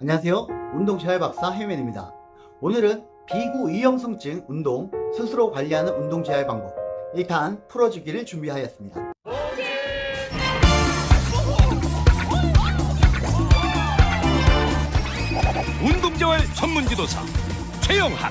안녕하세요. 운동재활박사 해맨입니다. 오늘은 비구의형성증 운동 스스로 관리하는 운동재활 방법 1탄 풀어주기를 준비하였습니다. 운동재활 전문지도사 최영한.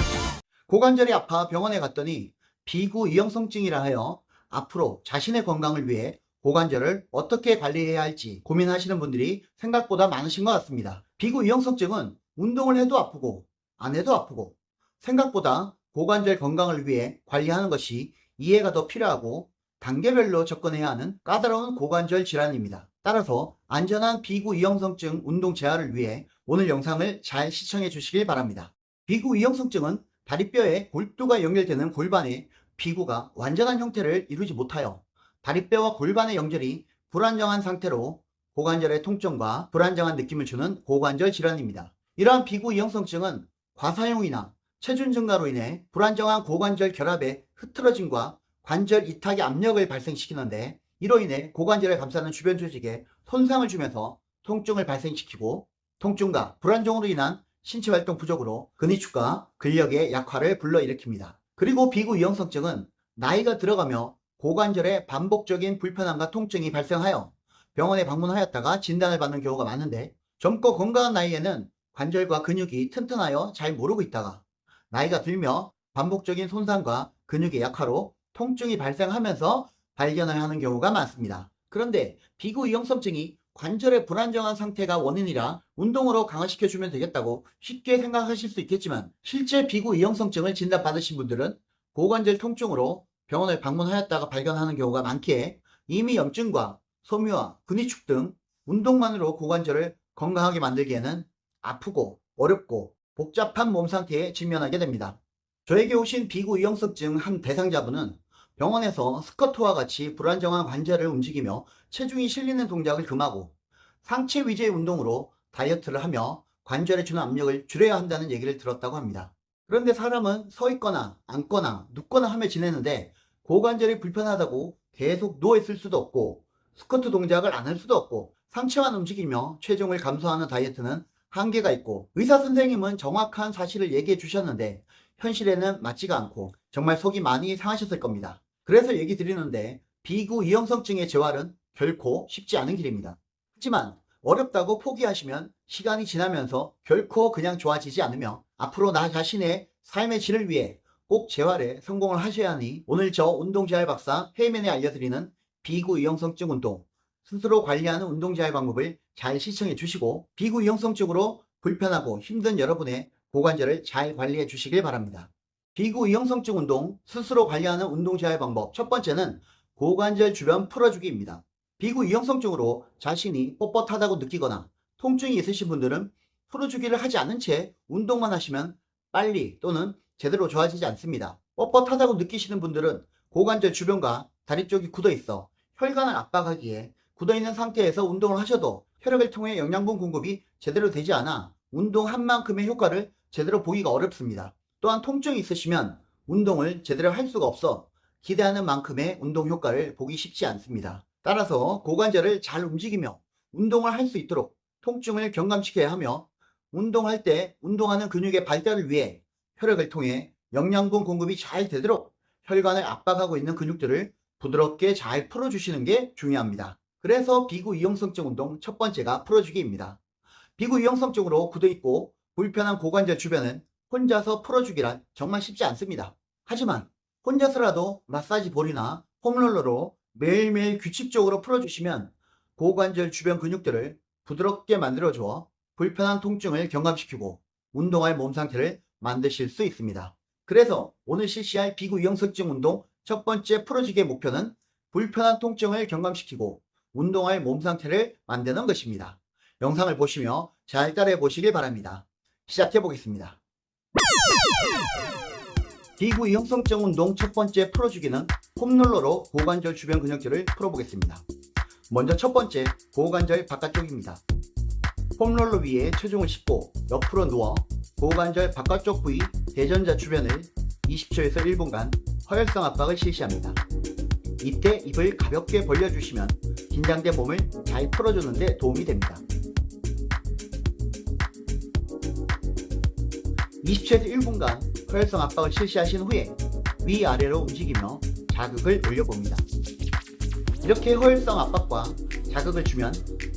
고관절이 아파 병원에 갔더니 비구의형성증이라 하여 앞으로 자신의 건강을 위해 고관절을 어떻게 관리해야 할지 고민하시는 분들이 생각보다 많으신 것 같습니다. 비구의형성증은 운동을 해도 아프고 안 해도 아프고 생각보다 고관절 건강을 위해 관리하는 것이 이해가 더 필요하고 단계별로 접근해야 하는 까다로운 고관절 질환입니다. 따라서 안전한 비구의형성증 운동 재활을 위해 오늘 영상을 잘 시청해 주시길 바랍니다. 비구의형성증은 다리뼈에 골두가 연결되는 골반에 비구가 완전한 형태를 이루지 못하여 다리뼈와 골반의 연결이 불안정한 상태로 고관절의 통증과 불안정한 느낌을 주는 고관절 질환입니다. 이러한 비구의형성증은 과사용이나 체중 증가로 인해 불안정한 고관절 결합의 흐트러짐과 관절 이탈의 압력을 발생시키는데, 이로 인해 고관절을 감싸는 주변 조직에 손상을 주면서 통증을 발생시키고, 통증과 불안정으로 인한 신체활동 부족으로 근위축과 근력의 약화를 불러일으킵니다. 그리고 비구의형성증은 나이가 들어가며 고관절에 반복적인 불편함과 통증이 발생하여 병원에 방문하였다가 진단을 받는 경우가 많은데, 젊고 건강한 나이에는 관절과 근육이 튼튼하여 잘 모르고 있다가 나이가 들며 반복적인 손상과 근육의 약화로 통증이 발생하면서 발견을 하는 경우가 많습니다. 그런데 비구의형성증이 관절의 불안정한 상태가 원인이라 운동으로 강화시켜주면 되겠다고 쉽게 생각하실 수 있겠지만, 실제 비구의형성증을 진단받으신 분들은 고관절 통증으로 병원을 방문하였다가 발견하는 경우가 많기에 이미 염증과 소묘와 근위축 등 운동만으로 고관절을 건강하게 만들기에는 아프고 어렵고 복잡한 몸 상태에 직면하게 됩니다. 저에게 오신 비구의형성증 한 대상자분은 병원에서 스쿼트와 같이 불안정한 관절을 움직이며 체중이 실리는 동작을 금하고 상체 위주의 운동으로 다이어트를 하며 관절에 주는 압력을 줄여야 한다는 얘기를 들었다고 합니다. 그런데 사람은 서 있거나 앉거나 눕거나 하며 지내는데 고관절이 불편하다고 계속 누워있을 수도 없고 스쿼트 동작을 안 할 수도 없고 상체만 움직이며 체중을 감소하는 다이어트는 한계가 있고, 의사 선생님은 정확한 사실을 얘기해 주셨는데 현실에는 맞지가 않고 정말 속이 많이 상하셨을 겁니다. 그래서 얘기 드리는데, 비구의형성증의 재활은 결코 쉽지 않은 길입니다. 하지만 어렵다고 포기하시면 시간이 지나면서 결코 그냥 좋아지지 않으며 앞으로 나 자신의 삶의 질을 위해 꼭 재활에 성공을 하셔야 하니, 오늘 저 운동재활 박사 헤이맨이 알려드리는 비구의형성증 운동 스스로 관리하는 운동재활 방법을 잘 시청해 주시고 비구의형성증으로 불편하고 힘든 여러분의 고관절을 잘 관리해 주시길 바랍니다. 비구의형성증 운동 스스로 관리하는 운동재활 방법 첫 번째는 고관절 주변 풀어주기입니다. 비구의형성증으로 자신이 뻣뻣하다고 느끼거나 통증이 있으신 분들은 풀어주기를 하지 않은 채 운동만 하시면 빨리 또는 제대로 좋아지지 않습니다. 뻣뻣하다고 느끼시는 분들은 고관절 주변과 다리 쪽이 굳어 있어 혈관을 압박하기에 굳어있는 상태에서 운동을 하셔도 혈액을 통해 영양분 공급이 제대로 되지 않아 운동한 만큼의 효과를 제대로 보기가 어렵습니다. 또한 통증이 있으시면 운동을 제대로 할 수가 없어 기대하는 만큼의 운동 효과를 보기 쉽지 않습니다. 따라서 고관절을 잘 움직이며 운동을 할 수 있도록 통증을 경감시켜야 하며, 운동할 때 운동하는 근육의 발달을 위해 혈액을 통해 영양분 공급이 잘 되도록 혈관을 압박하고 있는 근육들을 부드럽게 잘 풀어주시는 게 중요합니다. 그래서 비구의형성증 운동 첫 번째가 풀어주기입니다. 비구의형성증으로 굳어있고 불편한 고관절 주변은 혼자서 풀어주기란 정말 쉽지 않습니다. 하지만 혼자서라도 마사지 볼이나 폼롤러로 매일매일 규칙적으로 풀어주시면 고관절 주변 근육들을 부드럽게 만들어주어 불편한 통증을 경감시키고 운동할 몸 상태를 만드실 수 있습니다. 그래서 오늘 실시할 비구의형성증 운동 첫 번째 풀어주기의 목표는 불편한 통증을 경감시키고 운동할 몸 상태를 만드는 것입니다. 영상을 보시며 잘 따라해 보시길 바랍니다. 시작해 보겠습니다. 비구의형성증 운동 첫 번째 풀어주기는 폼롤러로 고관절 주변 근육들을 풀어보겠습니다. 먼저 첫 번째, 고관절 바깥쪽입니다. 폼롤러 위에 체중을 싣고 옆으로 누워 고관절 바깥쪽 부위 대전자 주변을 20초에서 1분간 허혈성 압박을 실시합니다. 이때 입을 가볍게 벌려주시면 긴장된 몸을 잘 풀어주는 데 도움이 됩니다. 20초에서 1분간 허혈성 압박을 실시하신 후에 위아래로 움직이며 자극을 올려봅니다. 이렇게 허혈성 압박과 자극을 주면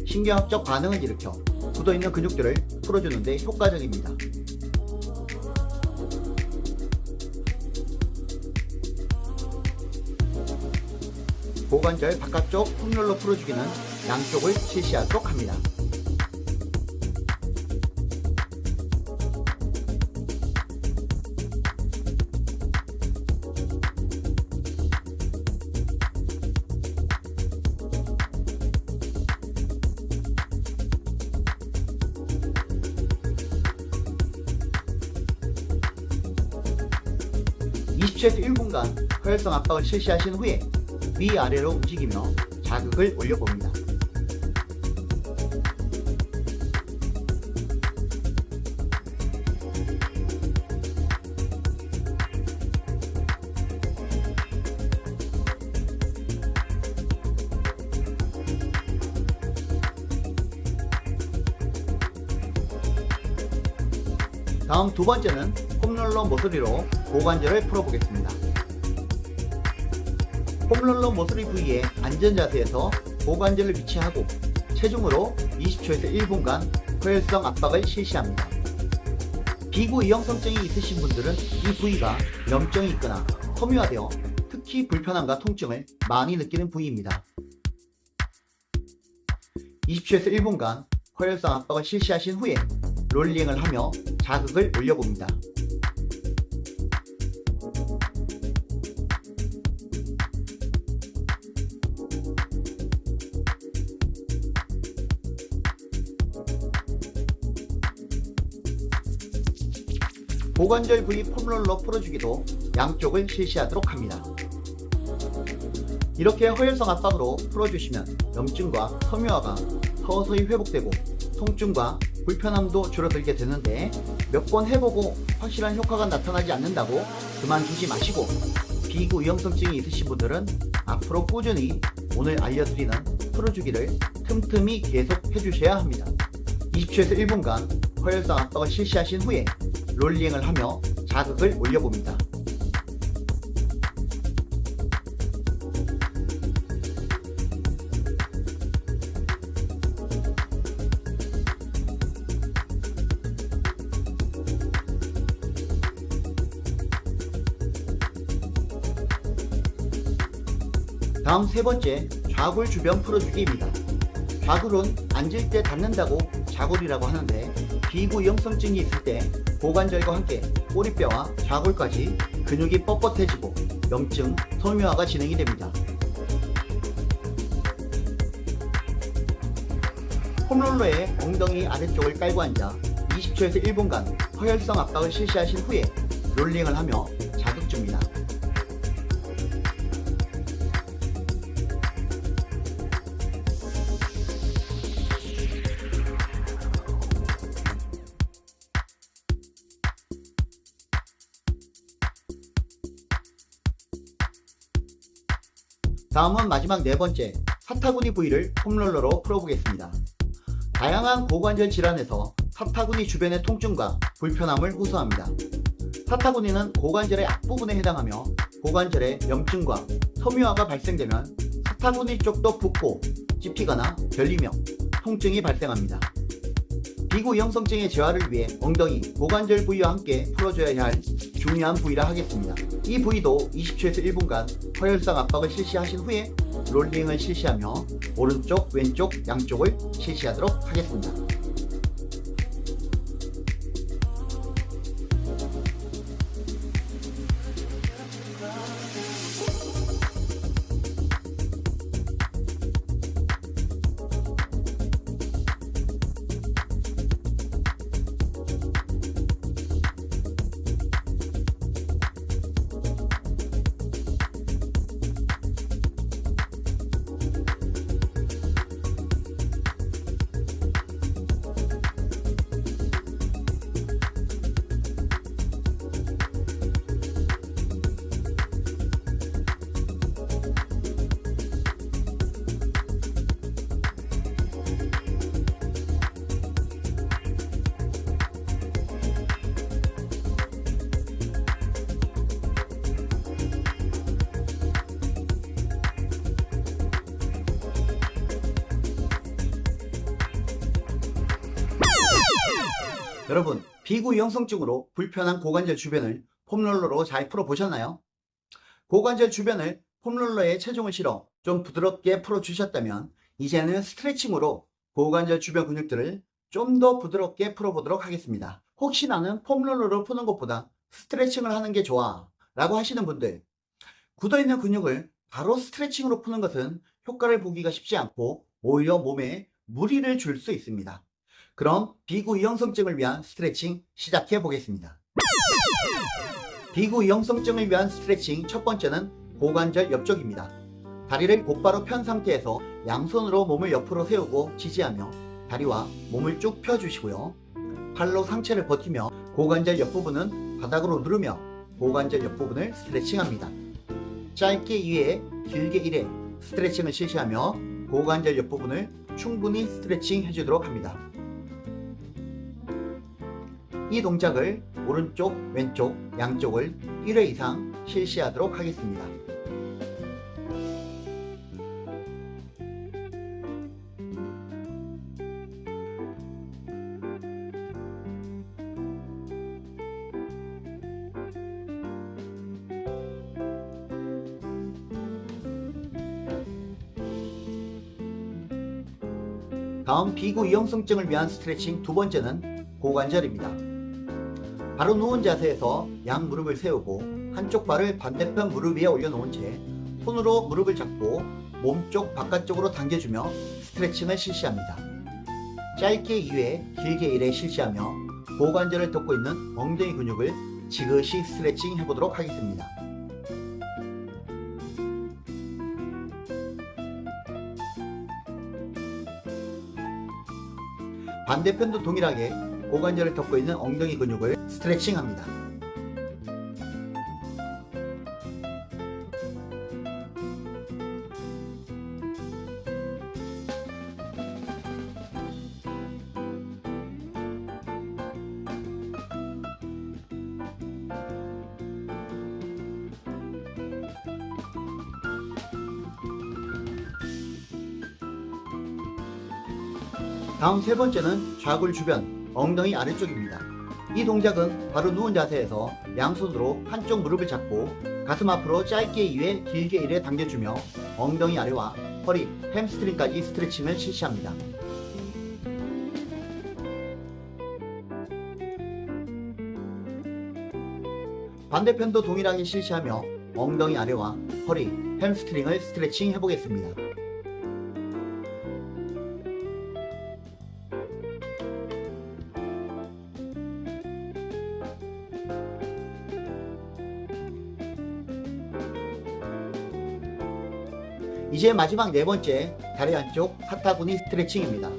신경학적 반응을 일으켜 굳어있는 근육들을 풀어주는 데 효과적입니다. 고관절 바깥쪽 홈롤러 풀어주기는 양쪽을 실시하도록 합니다. (20초에서 1분간) 허혈성 압박을 실시하신 후에 위아래로 움직이며 자극을 올려봅니다. 다음 두 번째는 홈롤러 모서리로 고관절을 풀어보겠습니다. 홈롤러 모서리 부위의 안전자세에서 고관절을 위치하고 체중으로 20초에서 1분간 허혈성 압박을 실시합니다. 비구 이형성증이 있으신 분들은 이 부위가 염증이 있거나 섬유화되어 특히 불편함과 통증을 많이 느끼는 부위입니다. 20초에서 1분간 허혈성 압박을 실시하신 후에 롤링을 하며 자극을 올려봅니다. 고관절 부위 폼롤러 풀어주기도 양쪽을 실시하도록 합니다. 이렇게 허혈성 압박으로 풀어주시면 염증과 섬유화가 서서히 회복되고 통증과 불편함도 줄어들게 되는데 몇 번 해보고 확실한 효과가 나타나지 않는다고 그만두지 마시고 비구 이형성증이 있으신 분들은 앞으로 꾸준히 오늘 알려드리는 풀어주기를 틈틈이 계속 해주셔야 합니다. 20초에서 1분간 허혈성 압박을 실시하신 후에 롤링을 하며 자극을 올려봅니다. 다음 세 번째, 좌골 주변 풀어주기입니다. 좌골은 앉을 때 닿는다고 좌골이라고 하는데 비구 이형성증이 있을 때 고관절과 함께 꼬리뼈와 좌골까지 근육이 뻣뻣해지고 염증, 섬유화가 진행이 됩니다. 홈롤러에 엉덩이 아래쪽을 깔고 앉아 20초에서 1분간 허혈성 압박을 실시하신 후에 롤링을 하며 자극 줍니다. 다음은 마지막 네 번째, 사타구니 부위를 홈롤러로 풀어보겠습니다. 다양한 고관절 질환에서 사타구니 주변의 통증과 불편함을 호소합니다. 사타구니는 고관절의 앞부분에 해당하며 고관절에 염증과 섬유화가 발생되면 사타구니 쪽도 붓고 찝히거나 결리며 통증이 발생합니다. 비구 이형성증의 재활을 위해 엉덩이, 고관절 부위와 함께 풀어줘야 할 중요한 부위라 하겠습니다. 이 부위도 20초에서 1분간 허혈성 압박을 실시하신 후에 롤링을 실시하며 오른쪽, 왼쪽, 양쪽을 실시하도록 하겠습니다. 여러분, 비구이형성증으로 불편한 고관절 주변을 폼롤러로 잘 풀어보셨나요? 고관절 주변을 폼롤러에 체중을 실어 좀 부드럽게 풀어주셨다면 이제는 스트레칭으로 고관절 주변 근육들을 좀 더 부드럽게 풀어보도록 하겠습니다. 혹시 나는 폼롤러로 푸는 것보다 스트레칭을 하는 게 좋아 라고 하시는 분들, 굳어있는 근육을 바로 스트레칭으로 푸는 것은 효과를 보기가 쉽지 않고 오히려 몸에 무리를 줄 수 있습니다. 그럼 비구이형성증을 위한 스트레칭 시작해 보겠습니다. 비구이형성증을 위한 스트레칭 첫 번째는 고관절 옆쪽입니다. 다리를 곧바로 편 상태에서 양손으로 몸을 옆으로 세우고 지지하며 다리와 몸을 쭉 펴주시고요. 팔로 상체를 버티며 고관절 옆부분은 바닥으로 누르며 고관절 옆부분을 스트레칭합니다. 짧게 2회, 길게 1회 스트레칭을 실시하며 고관절 옆부분을 충분히 스트레칭 해주도록 합니다. 이 동작을 오른쪽, 왼쪽, 양쪽을 1회 이상 실시하도록 하겠습니다. 다음 비구이형성증을 위한 스트레칭 두 번째는 고관절입니다. 바로 누운 자세에서 양 무릎을 세우고 한쪽 발을 반대편 무릎 위에 올려놓은 채 손으로 무릎을 잡고 몸쪽 바깥쪽으로 당겨주며 스트레칭을 실시합니다. 짧게 2회, 길게 1회 실시하며 고관절을 덮고 있는 엉덩이 근육을 지그시 스트레칭 해보도록 하겠습니다. 반대편도 동일하게 고관절을 덮고 있는 엉덩이 근육을 스트레칭합니다. 다음 세 번째는 좌골 주변 엉덩이 아래쪽입니다. 이 동작은 바로 누운 자세에서 양손으로 한쪽 무릎을 잡고 가슴 앞으로 짧게 2회, 길게 1회 당겨주며 엉덩이 아래와 허리, 햄스트링까지 스트레칭을 실시합니다. 반대편도 동일하게 실시하며 엉덩이 아래와 허리, 햄스트링을 스트레칭 해보겠습니다. 이제 마지막 네 번째, 다리 안쪽 사타구니 스트레칭입니다.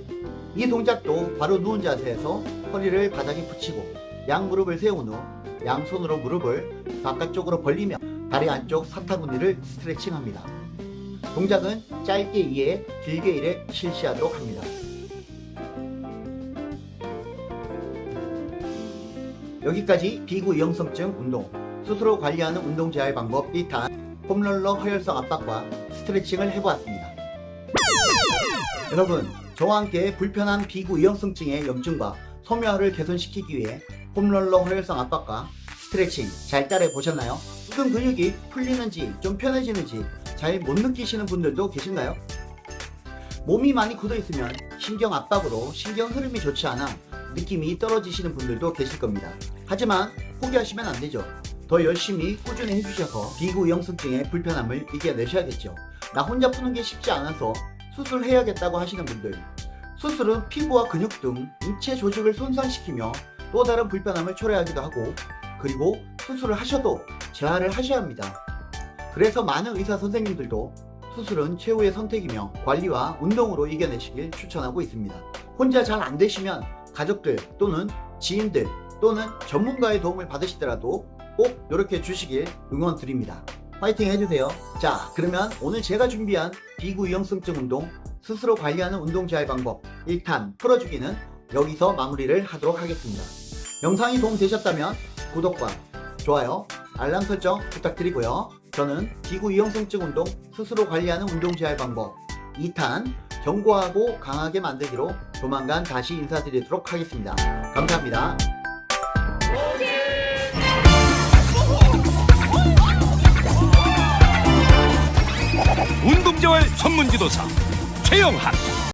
이 동작도 바로 누운 자세에서 허리를 바닥에 붙이고 양 무릎을 세운 후 양손으로 무릎을 바깥쪽으로 벌리며 다리 안쪽 사타구니를 스트레칭합니다. 동작은 짧게 2회, 길게 1회 실시하도록 합니다. 여기까지 비구이형성증 운동, 스스로 관리하는 운동 재활 방법 1탄 폼롤러 허혈성 압박과 스트레칭을 해보았습니다. 여러분, 저와 함께 불편한 비구이형성증의 염증과 섬유화를 개선시키기 위해 폼롤러 허혈성 압박과 스트레칭 잘 따라 보셨나요? 모든 근육이 풀리는지 좀 편해지는지 잘 못 느끼시는 분들도 계신가요? 몸이 많이 굳어 있으면 신경 압박으로 신경 흐름이 좋지 않아 느낌이 떨어지시는 분들도 계실 겁니다. 하지만 포기하시면 안 되죠. 더 열심히 꾸준히 해주셔서 비구이형성증의 불편함을 이겨내셔야겠죠. 나 혼자 푸는 게 쉽지 않아서 수술해야겠다고 하시는 분들, 수술은 피부와 근육 등 인체 조직을 손상시키며 또 다른 불편함을 초래하기도 하고, 그리고 수술을 하셔도 재활을 하셔야 합니다. 그래서 많은 의사 선생님들도 수술은 최후의 선택이며 관리와 운동으로 이겨내시길 추천하고 있습니다. 혼자 잘 안 되시면 가족들 또는 지인들 또는 전문가의 도움을 받으시더라도 꼭 노력해 주시길 응원드립니다. 화이팅 해주세요. 자, 그러면 오늘 제가 준비한 비구이형성증 운동, 스스로 관리하는 운동 재활 방법 1탄 풀어주기는 여기서 마무리를 하도록 하겠습니다. 영상이 도움되셨다면 구독과 좋아요, 알람 설정 부탁드리고요. 저는 비구이형성증 운동, 스스로 관리하는 운동 재활 방법 2탄 견고하고 강하게 만들기로 조만간 다시 인사드리도록 하겠습니다. 감사합니다. 운동재활 전문지도사 최영한.